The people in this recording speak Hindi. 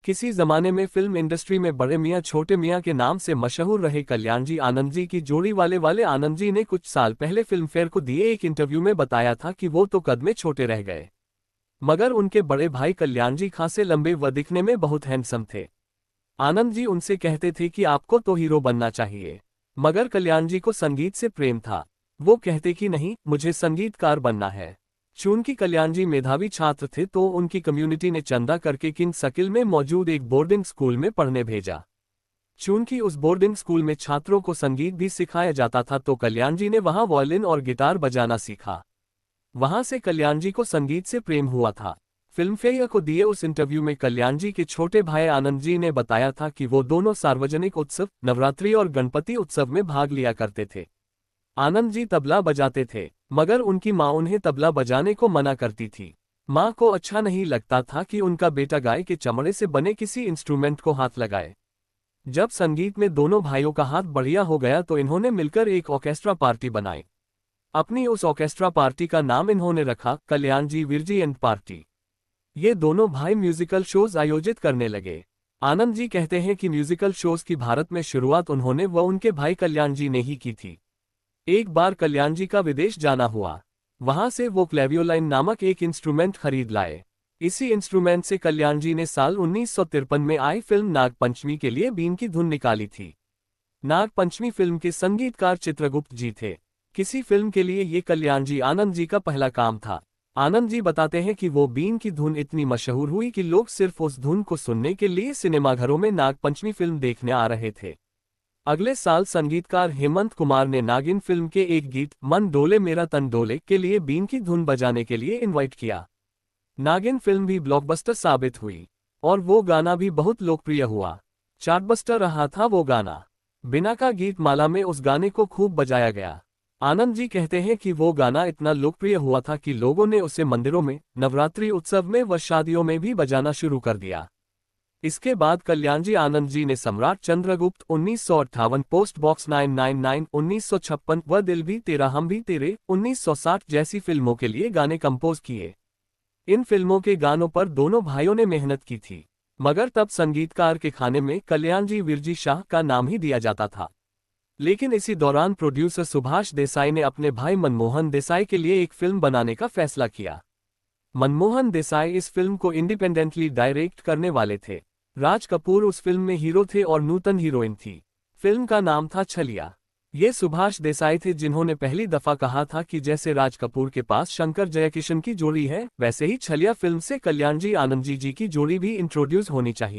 किसी जमाने में फिल्म इंडस्ट्री में बड़े मियां छोटे मियां के नाम से मशहूर रहे कल्याण जी आनंद जी की जोड़ी वाले आनंद जी ने कुछ साल पहले फिल्म फेयर को दिए एक इंटरव्यू में बताया था कि वो तो कद में छोटे रह गए, मगर उनके बड़े भाई कल्याण जी खासे लंबे व दिखने में बहुत हैंडसम थे। आनंद जी उनसे कहते थे कि आपको तो हीरो बनना चाहिए, मगर कल्याण जी को संगीत से प्रेम था। वो कहते कि नहीं, मुझे संगीतकार बनना है। चूंकि कल्याण जी मेधावी छात्र थे तो उनकी कम्युनिटी ने चंदा करके किंग सर्किल में मौजूद एक बोर्डिंग स्कूल में पढ़ने भेजा। चूंकि उस बोर्डिंग स्कूल में छात्रों को संगीत भी सिखाया जाता था तो कल्याण जी ने वहां वायलिन और गिटार बजाना सीखा। वहां से कल्याण जी को संगीत से प्रेम हुआ था। फिल्मफेयर को दिए उस इंटरव्यू में कल्याण जी के छोटे भाई आनंद जी ने बताया था कि वो दोनों सार्वजनिक उत्सव, नवरात्रि और गणपति उत्सव में भाग लिया करते थे। आनंद जी तबला बजाते थे, मगर उनकी मां उन्हें तबला बजाने को मना करती थी। मां को अच्छा नहीं लगता था कि उनका बेटा गाय के चमड़े से बने किसी इंस्ट्रूमेंट को हाथ लगाए। जब संगीत में दोनों भाइयों का हाथ बढ़िया हो गया तो इन्होंने मिलकर एक ऑर्केस्ट्रा पार्टी बनाई। अपनी उस ऑर्केस्ट्रा पार्टी का नाम इन्होंने रखा कल्याण जी वीरजी एंड पार्टी। ये दोनों भाई म्यूजिकल शोज आयोजित करने लगे। आनंद जी कहते हैं कि म्यूजिकल शोज की भारत में शुरुआत उन्होंने व उनके भाई कल्याण जी ने ही की थी। एक बार कल्याण जी का विदेश जाना हुआ, वहां से वो क्लेवियोलाइन नामक एक इंस्ट्रूमेंट खरीद लाए। इसी इंस्ट्रूमेंट से कल्याण जी ने साल 1953 में आई फिल्म नागपंचमी के लिए बीन की धुन निकाली थी। नागपंचमी फिल्म के संगीतकार चित्रगुप्त जी थे। किसी फिल्म के लिए ये कल्याण जी आनंद जी का पहला काम था। आनंद जी बताते हैं कि वो बीन की धुन इतनी मशहूर हुई कि लोग सिर्फ उस धुन को सुनने के लिए सिनेमाघरों में नागपंचमी फिल्म देखने आ रहे थे। अगले साल संगीतकार हेमंत कुमार ने नागिन फिल्म के एक गीत मन डोले मेरा तन डोले के लिए बीन की धुन बजाने के लिए इनवाइट किया। नागिन फिल्म भी ब्लॉकबस्टर साबित हुई और वो गाना भी बहुत लोकप्रिय हुआ। चार्टबस्टर रहा था वो गाना। बिना का गीत माला में उस गाने को खूब बजाया गया। आनंद जी कहते हैं कि वो गाना इतना लोकप्रिय हुआ था कि लोगों ने उसे मंदिरों में, नवरात्रि उत्सव में व शादियों में भी बजाना शुरू कर दिया। इसके बाद कल्याण जी आनंद जी ने सम्राट चंद्रगुप्त 1958, पोस्ट बॉक्स 999 1956 व दिल भी तेरा हम भी तेरे 1960 जैसी फिल्मों के लिए गाने कंपोज किए। इन फिल्मों के गानों पर दोनों भाइयों ने मेहनत की थी, मगर तब संगीतकार के खाने में कल्याण जी वीरजी शाह का नाम ही दिया जाता था। लेकिन इसी दौरान प्रोड्यूसर सुभाष देसाई ने अपने भाई मनमोहन देसाई के लिए एक फिल्म बनाने का फैसला किया। मनमोहन देसाई इस फिल्म को इंडिपेंडेंटली डायरेक्ट करने वाले थे। राज कपूर उस फिल्म में हीरो थे और नूतन हीरोइन थी। फिल्म का नाम था छलिया। ये सुभाष देसाई थे जिन्होंने पहली दफा कहा था कि जैसे राज कपूर के पास शंकर जयकिशन की जोड़ी है, वैसे ही छलिया फिल्म से कल्याण जी आनंद जी की जोड़ी भी इंट्रोड्यूस होनी चाहिए।